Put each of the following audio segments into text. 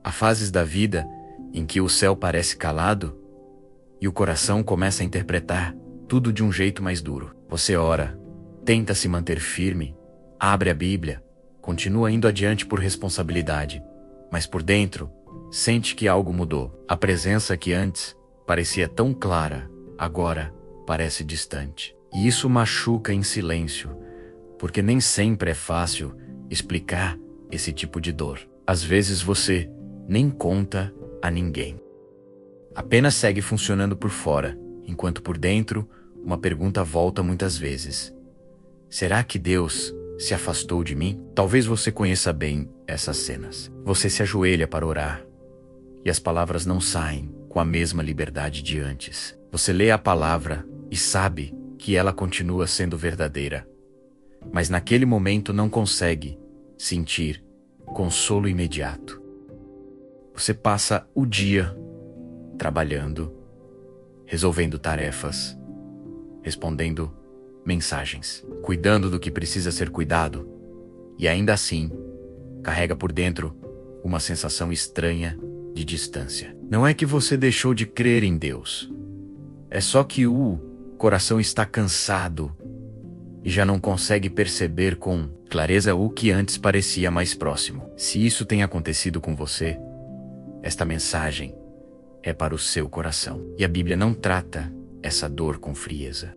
Há fases da vida em que o céu parece calado e o coração começa a interpretar tudo de um jeito mais duro. Você ora, tenta se manter firme, abre a Bíblia, continua indo adiante por responsabilidade, mas por dentro, sente que algo mudou. A presença que antes parecia tão clara, agora parece distante. E isso machuca em silêncio, porque nem sempre é fácil explicar esse tipo de dor. Às vezes você nem conta a ninguém. Apenas segue funcionando por fora, enquanto por dentro uma pergunta volta muitas vezes. Será que Deus se afastou de mim? Talvez você conheça bem essas cenas. Você se ajoelha para orar e as palavras não saem com a mesma liberdade de antes. Você lê a palavra e sabe que ela continua sendo verdadeira, mas naquele momento não consegue sentir consolo imediato. Você passa o dia trabalhando, resolvendo tarefas, respondendo mensagens, cuidando do que precisa ser cuidado, e ainda assim carrega por dentro uma sensação estranha de distância. Não é que você deixou de crer em Deus, é só que o coração está cansado e já não consegue perceber com clareza o que antes parecia mais próximo. Se isso tem acontecido com você, esta mensagem é para o seu coração. E a Bíblia não trata essa dor com frieza.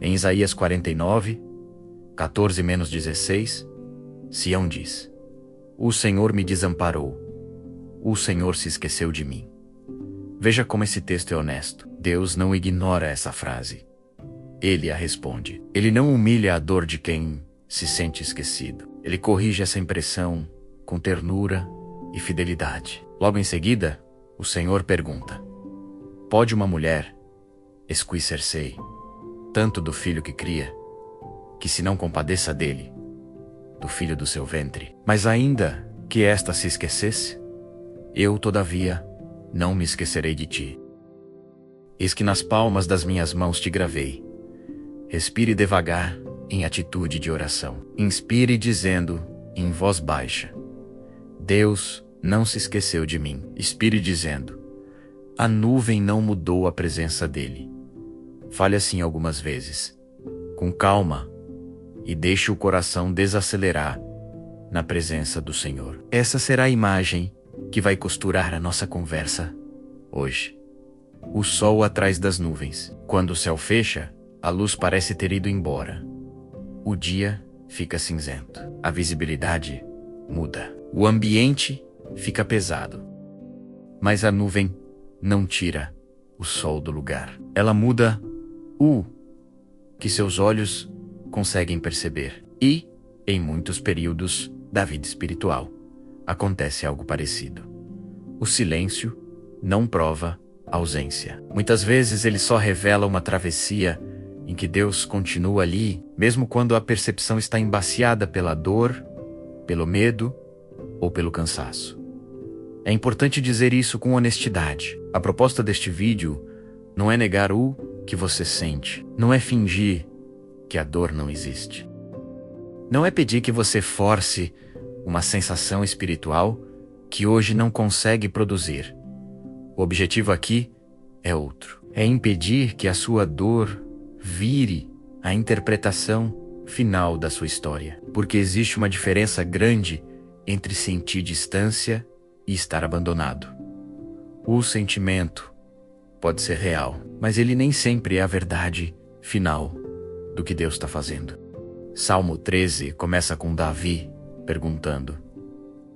Em Isaías 49, 14-16, Sião diz: O Senhor me desamparou, o Senhor se esqueceu de mim. Veja como esse texto é honesto. Deus não ignora essa frase. Ele a responde. Ele não humilha a dor de quem se sente esquecido. Ele corrige essa impressão com ternura e fidelidade. Logo em seguida, o Senhor pergunta: Pode uma mulher esquecer-se tanto do filho que cria, que se não compadeça dele, do filho do seu ventre? Mas ainda que esta se esquecesse, eu, todavia, não me esquecerei de ti. Eis que nas palmas das minhas mãos te gravei. Respire devagar em atitude de oração. Inspire dizendo em voz baixa: Deus não se esqueceu de mim. Expire dizendo: a nuvem não mudou a presença dele. Fale assim algumas vezes, com calma, e deixe o coração desacelerar na presença do Senhor. Essa será a imagem que vai costurar a nossa conversa hoje. O sol atrás das nuvens. Quando o céu fecha, a luz parece ter ido embora. O dia fica cinzento. A visibilidade muda. O ambiente fica pesado. Mas a nuvem não tira o sol do lugar. Ela muda o que seus olhos conseguem perceber. E, em muitos períodos da vida espiritual, acontece algo parecido. O silêncio não prova ausência. Muitas vezes ele só revela uma travessia em que Deus continua ali, mesmo quando a percepção está embaciada pela dor, pelo medo ou pelo cansaço. É importante dizer isso com honestidade. A proposta deste vídeo não é negar o que você sente, não é fingir que a dor não existe. Não é pedir que você force uma sensação espiritual que hoje não consegue produzir. O objetivo aqui é outro. É impedir que a sua dor vire a interpretação final da sua história. Porque existe uma diferença grande entre sentir distância e estar abandonado. O sentimento pode ser real, mas ele nem sempre é a verdade final do que Deus está fazendo. Salmo 13 começa com Davi perguntando: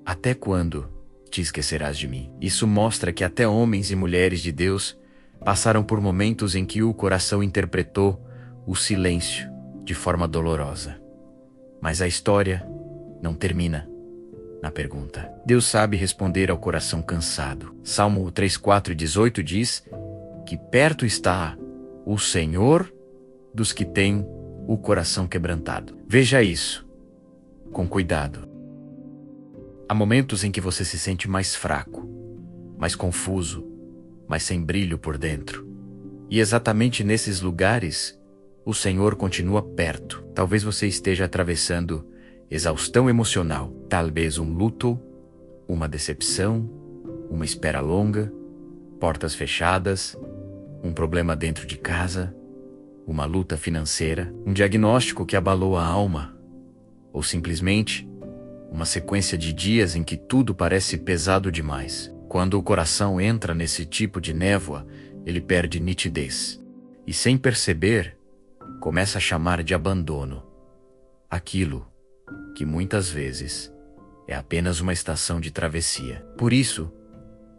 até quando te esquecerás de mim? Isso mostra que até homens e mulheres de Deus passaram por momentos em que o coração interpretou o silêncio de forma dolorosa. Mas a história não termina na pergunta. Deus sabe responder ao coração cansado. Salmo 3:4-18 diz que perto está o Senhor dos que têm o coração quebrantado. Veja isso com cuidado. Há momentos em que você se sente mais fraco, mais confuso, mas sem brilho por dentro. E exatamente nesses lugares, o Senhor continua perto. Talvez você esteja atravessando exaustão emocional, talvez um luto, uma decepção, uma espera longa, portas fechadas, um problema dentro de casa, uma luta financeira, um diagnóstico que abalou a alma, ou simplesmente uma sequência de dias em que tudo parece pesado demais. Quando o coração entra nesse tipo de névoa, ele perde nitidez e, sem perceber, começa a chamar de abandono aquilo que muitas vezes é apenas uma estação de travessia. Por isso,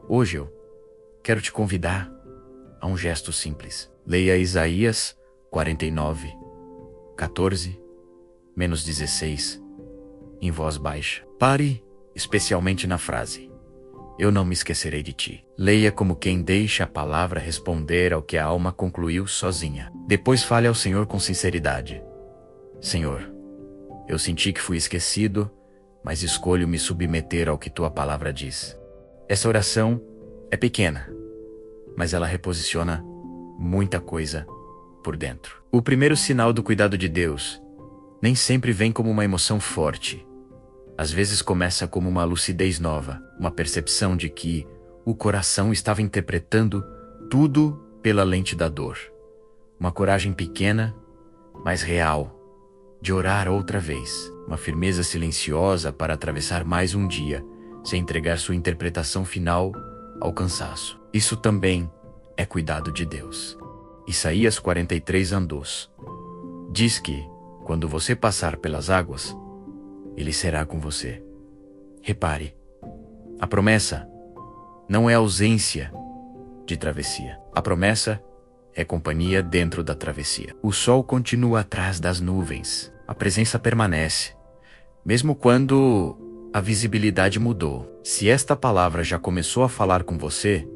hoje eu quero te convidar a um gesto simples. Leia Isaías 49, 14, menos 16, em voz baixa. Pare, especialmente na frase: eu não me esquecerei de ti. Leia como quem deixa a palavra responder ao que a alma concluiu sozinha. Depois fale ao Senhor com sinceridade: Senhor, eu senti que fui esquecido, mas escolho me submeter ao que tua palavra diz. Essa oração é pequena, mas ela reposiciona muita coisa por dentro. O primeiro sinal do cuidado de Deus nem sempre vem como uma emoção forte. Às vezes começa como uma lucidez nova, uma percepção de que o coração estava interpretando tudo pela lente da dor. Uma coragem pequena, mas real, de orar outra vez. Uma firmeza silenciosa para atravessar mais um dia, sem entregar sua interpretação final ao cansaço. Isso também é cuidado de Deus. Isaías 43:2 diz que, quando você passar pelas águas, Ele será com você. Repare, a promessa não é ausência de travessia. A promessa é companhia dentro da travessia. O sol continua atrás das nuvens. A presença permanece, mesmo quando a visibilidade mudou. Se esta palavra já começou a falar com você,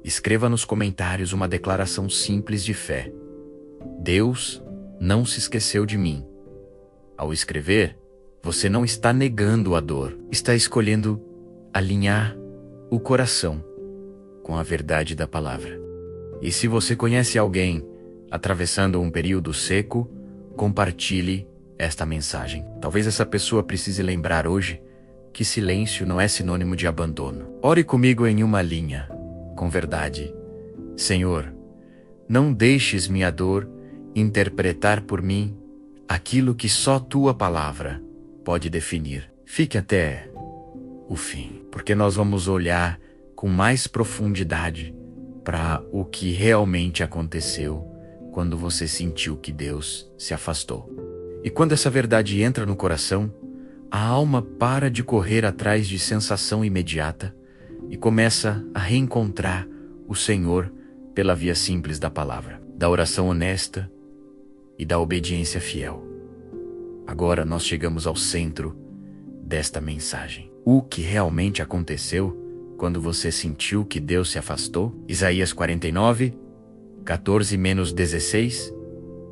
escreva nos comentários uma declaração simples de fé. Deus não se esqueceu de mim. Ao escrever, você não está negando a dor, está escolhendo alinhar o coração com a verdade da palavra. E se você conhece alguém atravessando um período seco, compartilhe esta mensagem. Talvez essa pessoa precise lembrar hoje que silêncio não é sinônimo de abandono. Ore comigo em uma linha, com verdade. Senhor, não deixes minha dor interpretar por mim aquilo que só tua palavra pode definir. Fique até o fim, porque nós vamos olhar com mais profundidade para o que realmente aconteceu quando você sentiu que Deus se afastou. E quando essa verdade entra no coração, a alma para de correr atrás de sensação imediata e começa a reencontrar o Senhor pela via simples da palavra, da oração honesta e da obediência fiel. Agora nós chegamos ao centro desta mensagem. O que realmente aconteceu quando você sentiu que Deus se afastou? Isaías 49, 14 menos 16,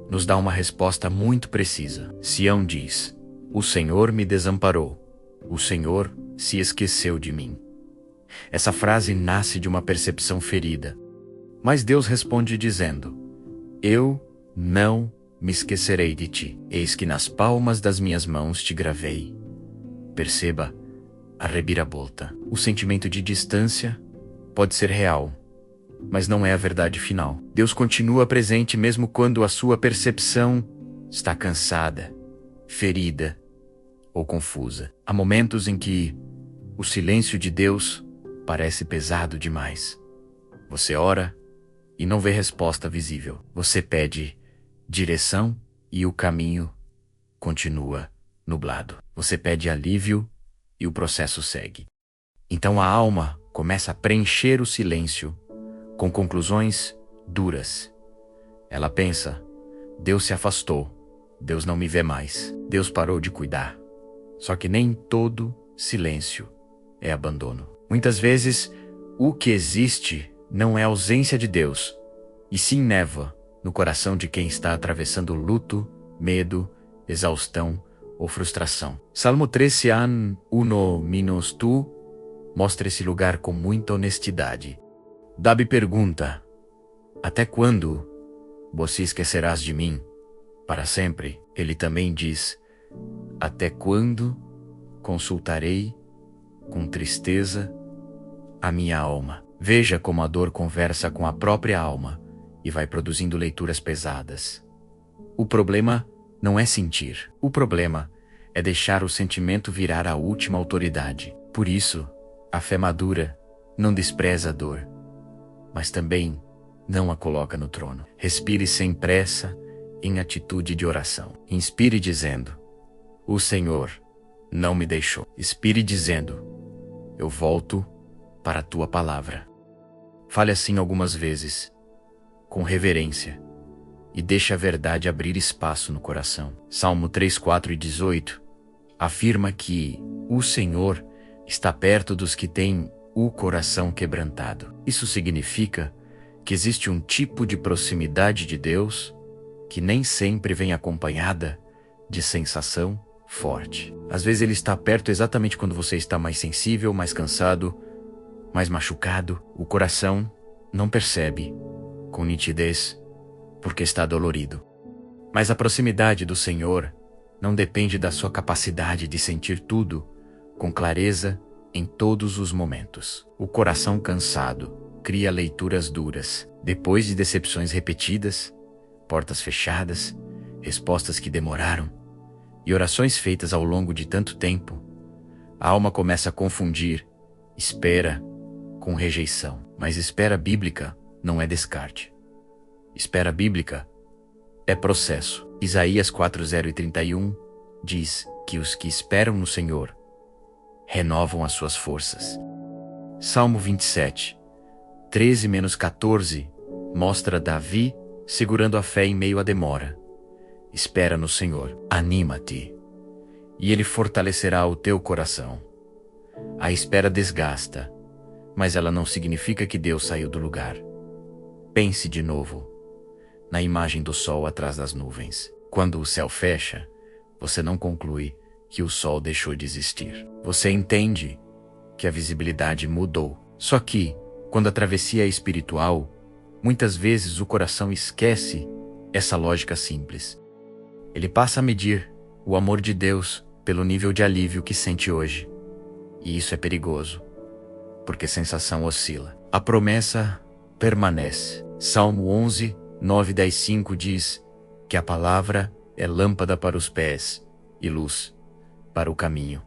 nos dá uma resposta muito precisa. Sião diz: o Senhor me desamparou, o Senhor se esqueceu de mim. Essa frase nasce de uma percepção ferida, mas Deus responde dizendo: eu não me esquecerei de ti. Eis que nas palmas das minhas mãos te gravei. Perceba a reviravolta. O sentimento de distância pode ser real, mas não é a verdade final. Deus continua presente mesmo quando a sua percepção está cansada, ferida ou confusa. Há momentos em que o silêncio de Deus parece pesado demais. Você ora e não vê resposta visível. Você pede direção e o caminho continua nublado. Você pede alívio e o processo segue. Então a alma começa a preencher o silêncio com conclusões duras. Ela pensa: Deus se afastou, Deus não me vê mais, Deus parou de cuidar. Só que nem todo silêncio é abandono. Muitas vezes, o que existe não é ausência de Deus, e sim névoa no coração de quem está atravessando luto, medo, exaustão ou frustração. Salmo 13, 1-2 mostra esse lugar com muita honestidade. Davi pergunta: até quando você esquecerás de mim? Para sempre. Ele também diz: até quando consultarei com tristeza a minha alma. Veja como a dor conversa com a própria alma e vai produzindo leituras pesadas. O problema não é sentir. O problema é deixar o sentimento virar a última autoridade. Por isso, a fé madura não despreza a dor, mas também não a coloca no trono. Respire sem pressa em atitude de oração. Inspire dizendo: o Senhor não me deixou. Expire dizendo: eu volto para a tua palavra. Fale assim algumas vezes, com reverência, e deixe a verdade abrir espaço no coração. Salmo 3, 4 e 18 afirma que o Senhor está perto dos que têm o coração quebrantado. Isso significa que existe um tipo de proximidade de Deus que nem sempre vem acompanhada de sensação forte. Às vezes ele está perto exatamente quando você está mais sensível, mais cansado, mais machucado. O coração não percebe com nitidez porque está dolorido. Mas a proximidade do Senhor não depende da sua capacidade de sentir tudo com clareza em todos os momentos. O coração cansado cria leituras duras. Depois de decepções repetidas, portas fechadas, respostas que demoraram e orações feitas ao longo de tanto tempo, a alma começa a confundir espera com rejeição. Mas espera bíblica não é descarte. Espera bíblica é processo. Isaías 4:0 e 31 diz que os que esperam no Senhor renovam as suas forças. Salmo 27, 13-14 mostra Davi segurando a fé em meio à demora. Espera no Senhor, anima-te, e Ele fortalecerá o teu coração. A espera desgasta, mas ela não significa que Deus saiu do lugar. Pense de novo na imagem do sol atrás das nuvens. Quando o céu fecha, você não conclui que o sol deixou de existir. Você entende que a visibilidade mudou. Só que, quando a travessia é espiritual, muitas vezes o coração esquece essa lógica simples. Ele passa a medir o amor de Deus pelo nível de alívio que sente hoje. E isso é perigoso, porque sensação oscila. A promessa permanece. Salmo 11, 9, 10, 5 diz que a palavra é lâmpada para os pés e luz para o caminho.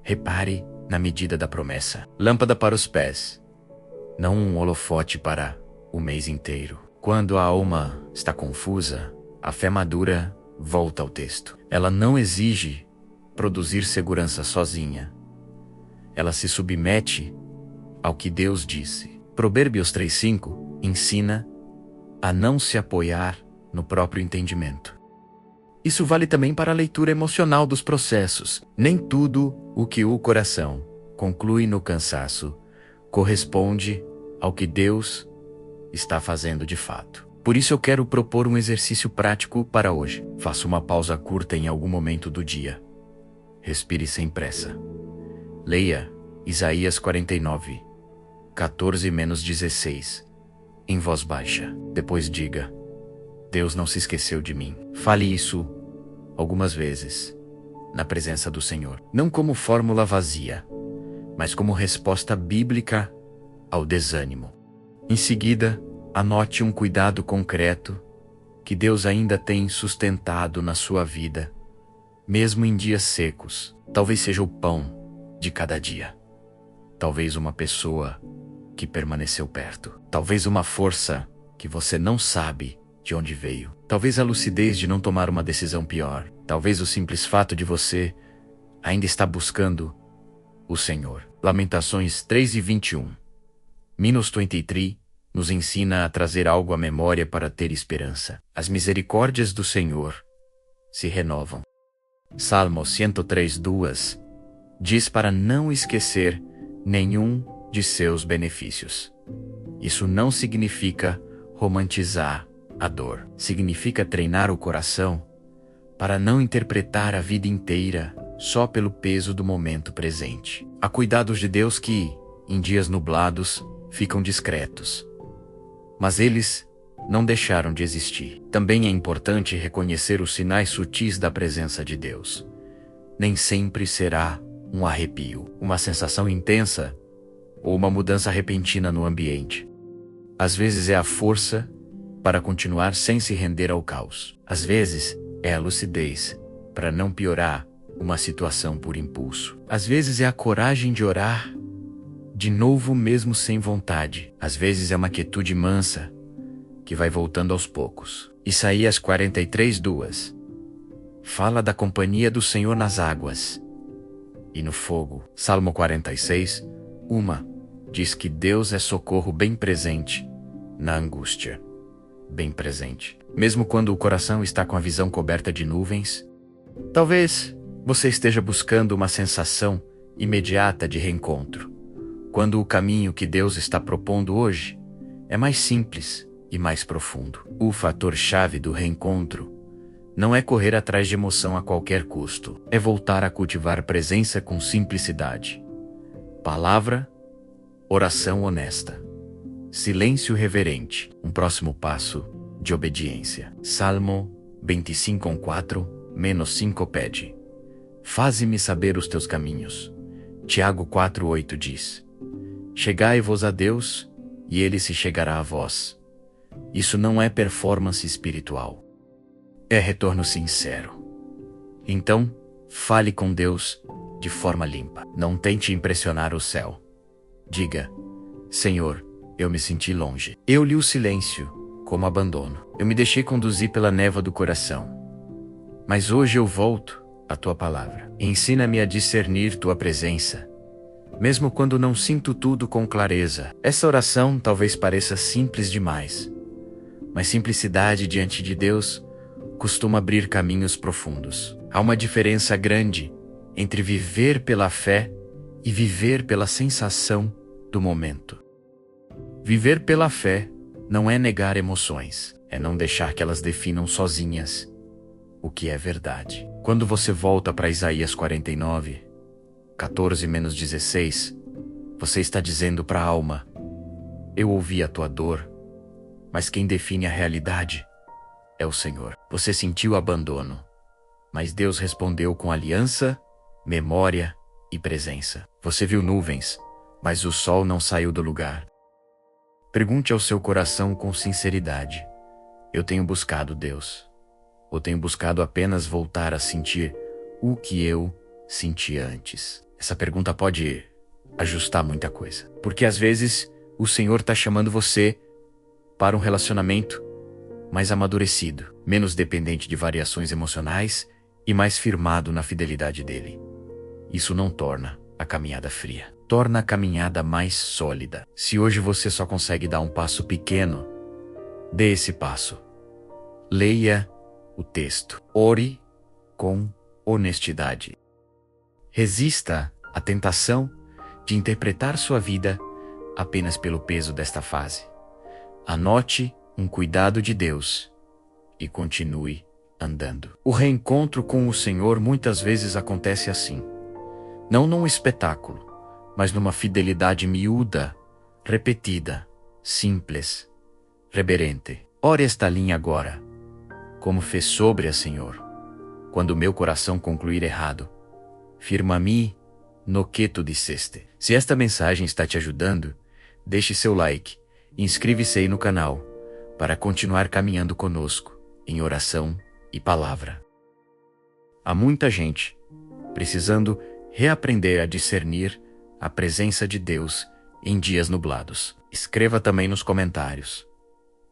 Repare na medida da promessa. Lâmpada para os pés, não um holofote para o mês inteiro. Quando a alma está confusa, a fé madura volta ao texto. Ela não exige produzir segurança sozinha. Ela se submete ao que Deus disse. Provérbios 3:5 ensina a não se apoiar no próprio entendimento. Isso vale também para a leitura emocional dos processos. Nem tudo o que o coração conclui no cansaço corresponde ao que Deus está fazendo de fato. Por isso eu quero propor um exercício prático para hoje. Faça uma pausa curta em algum momento do dia. Respire sem pressa. Leia Isaías 49, 14-16, em voz baixa. Depois diga: Deus não se esqueceu de mim. Fale isso algumas vezes, na presença do Senhor. Não como fórmula vazia, mas como resposta bíblica ao desânimo. Em seguida, anote um cuidado concreto que Deus ainda tem sustentado na sua vida, mesmo em dias secos. Talvez seja o pão de cada dia. Talvez uma pessoa que permaneceu perto. Talvez uma força que você não sabe de onde veio. Talvez a lucidez de não tomar uma decisão pior. Talvez o simples fato de você ainda estar buscando o Senhor. Lamentações 3:21. Minos 23 nos ensina a trazer algo à memória para ter esperança. As misericórdias do Senhor se renovam. Salmo 103:2 diz para não esquecer nenhum de seus benefícios. Isso não significa romantizar a dor. Significa treinar o coração para não interpretar a vida inteira só pelo peso do momento presente. Há cuidados de Deus que, em dias nublados, ficam discretos. Mas eles não deixaram de existir. Também é importante reconhecer os sinais sutis da presença de Deus. Nem sempre será um arrepio, uma sensação intensa ou uma mudança repentina no ambiente. Às vezes é a força para continuar sem se render ao caos. Às vezes é a lucidez para não piorar uma situação por impulso. Às vezes é a coragem de orar de novo mesmo sem vontade. Às vezes é uma quietude mansa que vai voltando aos poucos. Isaías 43:2 fala da companhia do Senhor nas águas e no fogo. Salmo 46:1 diz que Deus é socorro bem presente na angústia. Bem presente. Mesmo quando o coração está com a visão coberta de nuvens, talvez você esteja buscando uma sensação imediata de reencontro, quando o caminho que Deus está propondo hoje é mais simples e mais profundo. O fator-chave do reencontro não é correr atrás de emoção a qualquer custo, é voltar a cultivar presença com simplicidade. Palavra, oração honesta, silêncio reverente, um próximo passo de obediência. Salmo 25:4-5 pede: faze-me saber os teus caminhos. Tiago 4:8 diz: chegai-vos a Deus, e Ele se chegará a vós. Isso não é performance espiritual. É retorno sincero. Então, fale com Deus de forma limpa. Não tente impressionar o céu. Diga: Senhor, eu me senti longe. Eu li o silêncio como abandono. Eu me deixei conduzir pela névoa do coração. Mas hoje eu volto à tua palavra. Ensina-me a discernir tua presença, mesmo quando não sinto tudo com clareza. Essa oração talvez pareça simples demais, mas simplicidade diante de Deus costuma abrir caminhos profundos. Há uma diferença grande entre viver pela fé e viver pela sensação do momento. Viver pela fé não é negar emoções, é não deixar que elas definam sozinhas o que é verdade. Quando você volta para Isaías 49:14-16, você está dizendo para a alma: eu ouvi a tua dor, mas quem define a realidade é o Senhor. Você sentiu abandono, mas Deus respondeu com aliança, memória e presença. Você viu nuvens, mas o sol não saiu do lugar. Pergunte ao seu coração com sinceridade: eu tenho buscado Deus? Ou tenho buscado apenas voltar a sentir o que eu sentia antes? Essa pergunta pode ajustar muita coisa. Porque às vezes o Senhor está chamando você para um relacionamento mais amadurecido, menos dependente de variações emocionais e mais firmado na fidelidade dele. Isso não torna a caminhada fria, torna a caminhada mais sólida. Se hoje você só consegue dar um passo pequeno, dê esse passo. Leia o texto. Ore com honestidade. Resista à tentação de interpretar sua vida apenas pelo peso desta fase. Anote um cuidado de Deus e continue andando. O reencontro com o Senhor muitas vezes acontece assim. Não num espetáculo, mas numa fidelidade miúda, repetida, simples, reverente. Ore esta linha agora. Como fez sobre a Senhor, quando o meu coração concluir errado, firma-me no que tu disseste. Se esta mensagem está te ajudando, deixe seu like e inscreva-se aí no canal para continuar caminhando conosco em oração e palavra. Há muita gente precisando reaprender a discernir a presença de Deus em dias nublados. Escreva também nos comentários: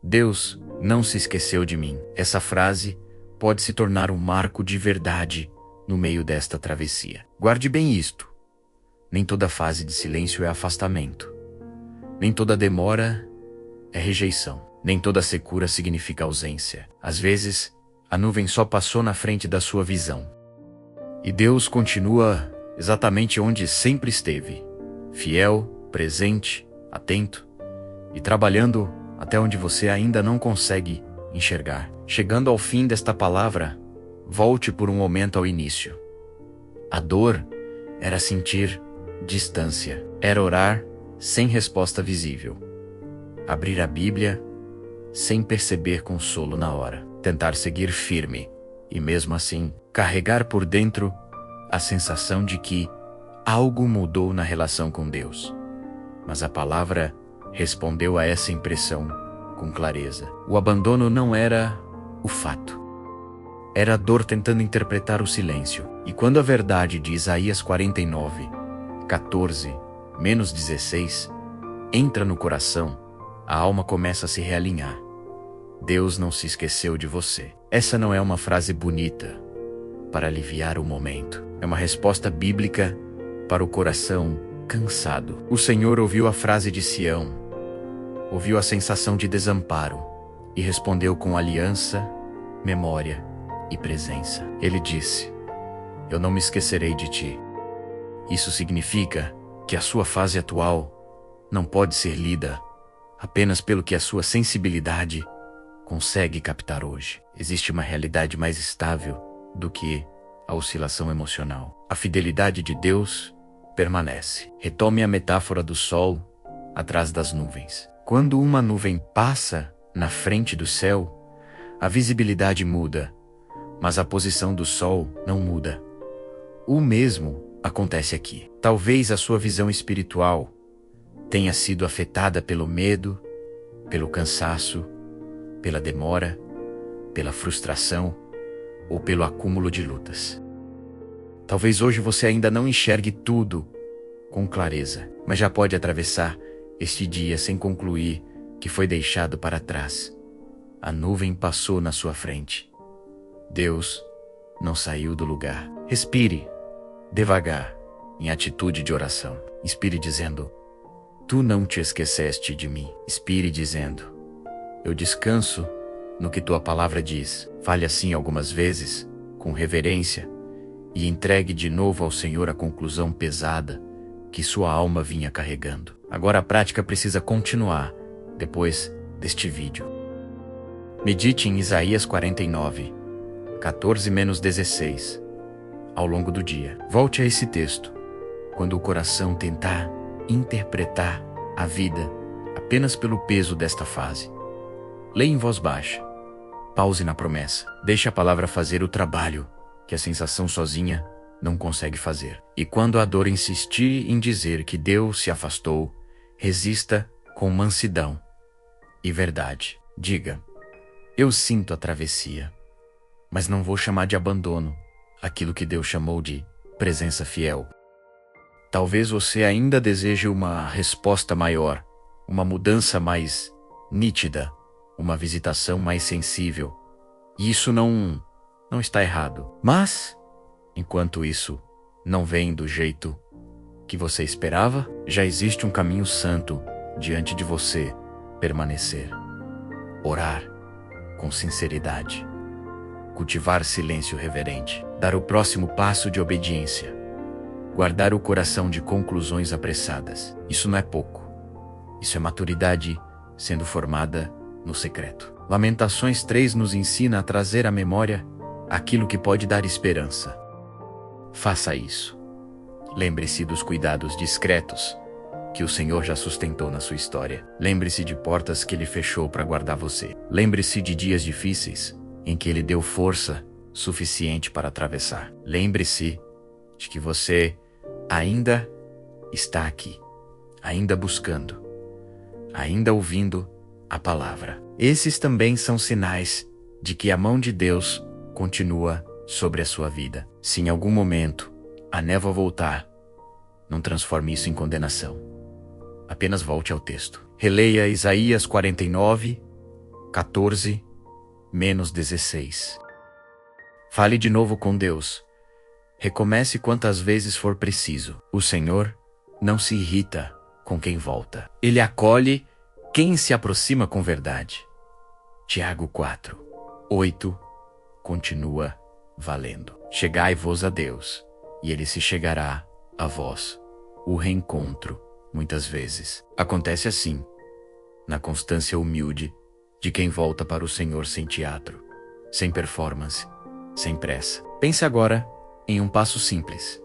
Deus não se esqueceu de mim. Essa frase pode se tornar um marco de verdade no meio desta travessia. Guarde bem isto. Nem toda fase de silêncio é afastamento. Nem toda demora é rejeição. Nem toda secura significa ausência. Às vezes, a nuvem só passou na frente da sua visão. E Deus continua exatamente onde sempre esteve, fiel, presente, atento e trabalhando até onde você ainda não consegue enxergar. Chegando ao fim desta palavra, volte por um momento ao início. A dor era sentir distância, era orar sem resposta visível, abrir a Bíblia sem perceber consolo na hora, tentar seguir firme e mesmo assim carregar por dentro a sensação de que Algo mudou na relação com Deus, mas a palavra respondeu a essa impressão com clareza. O abandono não era o fato. Era a dor tentando interpretar o silêncio. E quando a verdade de Isaías 49, 14, menos 16, entra no coração, a alma começa a se realinhar. Deus não se esqueceu de você. Essa não é uma frase bonita para aliviar o momento. É uma resposta bíblica para o coração cansado. O Senhor ouviu a frase de Sião, ouviu a sensação de desamparo e respondeu com aliança, memória e presença. Ele disse: eu não me esquecerei de ti. Isso significa que a sua fase atual não pode ser lida apenas pelo que a sua sensibilidade consegue captar hoje. Existe uma realidade mais estável do que a oscilação emocional. A fidelidade de Deus permanece. Retome a metáfora do sol atrás das nuvens. Quando uma nuvem passa na frente do céu, a visibilidade muda, mas a posição do sol não muda. O mesmo acontece aqui. Talvez a sua visão espiritual tenha sido afetada pelo medo, pelo cansaço, pela demora, pela frustração ou pelo acúmulo de lutas. Talvez hoje você ainda não enxergue tudo com clareza, mas já pode atravessar este dia sem concluir que foi deixado para trás. A nuvem passou na sua frente. Deus não saiu do lugar. Respire devagar, em atitude de oração. Inspire dizendo: tu não te esqueceste de mim. Expire dizendo: eu descanso no que tua palavra diz. Fale assim algumas vezes, com reverência, e entregue de novo ao Senhor a conclusão pesada que sua alma vinha carregando. Agora a prática precisa continuar depois deste vídeo. Medite em Isaías 49, 14-16, ao longo do dia. Volte a esse texto quando o coração tentar interpretar a vida apenas pelo peso desta fase. Leia em voz baixa. Pause na promessa. Deixe a palavra fazer o trabalho que a sensação sozinha não consegue fazer. E quando a dor insistir em dizer que Deus se afastou, resista com mansidão e verdade. Diga: eu sinto a travessia, mas não vou chamar de abandono aquilo que Deus chamou de presença fiel. Talvez você ainda deseje uma resposta maior, uma mudança mais nítida, uma visitação mais sensível. E isso não está errado. Mas, enquanto isso não vem do jeito que você esperava, já existe um caminho santo diante de você permanecer. Orar com sinceridade. Cultivar silêncio reverente. Dar o próximo passo de obediência. Guardar o coração de conclusões apressadas. Isso não é pouco. Isso é maturidade sendo formada no secreto. Lamentações 3 nos ensina a trazer à memória aquilo que pode dar esperança. Faça isso. Lembre-se dos cuidados discretos que o Senhor já sustentou na sua história. Lembre-se de portas que Ele fechou para guardar você. Lembre-se de dias difíceis em que Ele deu força suficiente para atravessar. Lembre-se de que você ainda está aqui, ainda buscando, ainda ouvindo a palavra. Esses também são sinais de que a mão de Deus continua sobre a sua vida. Se em algum momento a névoa voltar, não transforme isso em condenação. Apenas volte ao texto. Releia Isaías 49, 14-16. Fale de novo com Deus. Recomece quantas vezes for preciso. O Senhor não se irrita com quem volta. Ele acolhe quem se aproxima com verdade. Tiago 4, 8 continua valendo. Chegai-vos a Deus, e Ele se chegará a vós. O reencontro, muitas vezes, acontece assim, na constância humilde de quem volta para o Senhor sem teatro, sem performance, sem pressa. Pense agora em um passo simples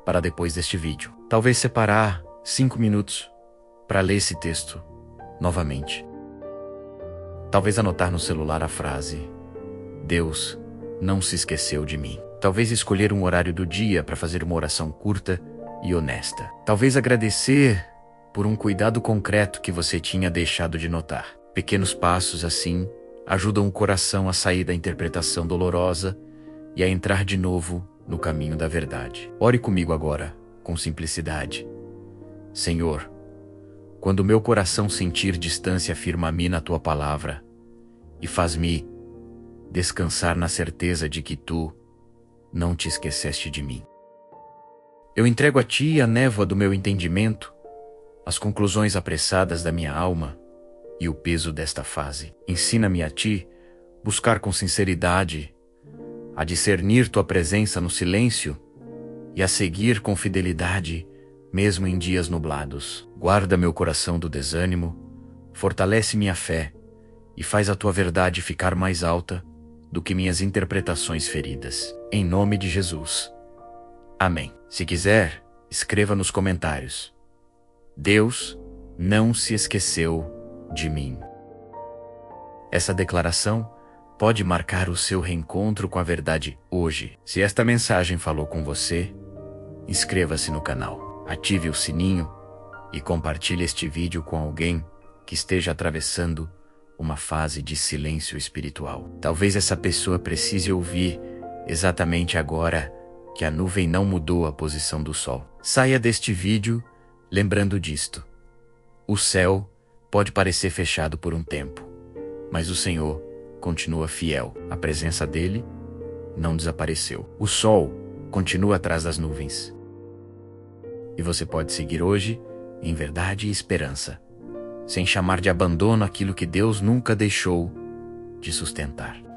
para depois deste vídeo. Talvez separar 5 minutos para ler esse texto novamente. Talvez anotar no celular a frase: Deus não se esqueceu de mim. Talvez escolher um horário do dia para fazer uma oração curta e honesta. Talvez agradecer por um cuidado concreto que você tinha deixado de notar. Pequenos passos assim ajudam o coração a sair da interpretação dolorosa e a entrar de novo no caminho da verdade. Ore comigo agora, com simplicidade. Senhor, quando meu coração sentir distância, afirma-me na tua palavra e faz-me descansar na certeza de que tu não te esqueceste de mim. Eu entrego a ti a névoa do meu entendimento, as conclusões apressadas da minha alma e o peso desta fase. Ensina-me a ti buscar com sinceridade, a discernir tua presença no silêncio e a seguir com fidelidade, mesmo em dias nublados. Guarda meu coração do desânimo, fortalece minha fé e faz a tua verdade ficar mais alta do que minhas interpretações feridas. Em nome de Jesus. Amém. Se quiser, escreva nos comentários: Deus não se esqueceu de mim. Essa declaração pode marcar o seu reencontro com a verdade hoje. Se esta mensagem falou com você, inscreva-se no canal, ative o sininho e compartilhe este vídeo com alguém que esteja atravessando uma fase de silêncio espiritual. Talvez essa pessoa precise ouvir exatamente agora que a nuvem não mudou a posição do sol. Saia deste vídeo lembrando disto: o céu pode parecer fechado por um tempo, mas o Senhor continua fiel. A presença dele não desapareceu. O sol continua atrás das nuvens. E você pode seguir hoje em verdade e esperança, sem chamar de abandono aquilo que Deus nunca deixou de sustentar.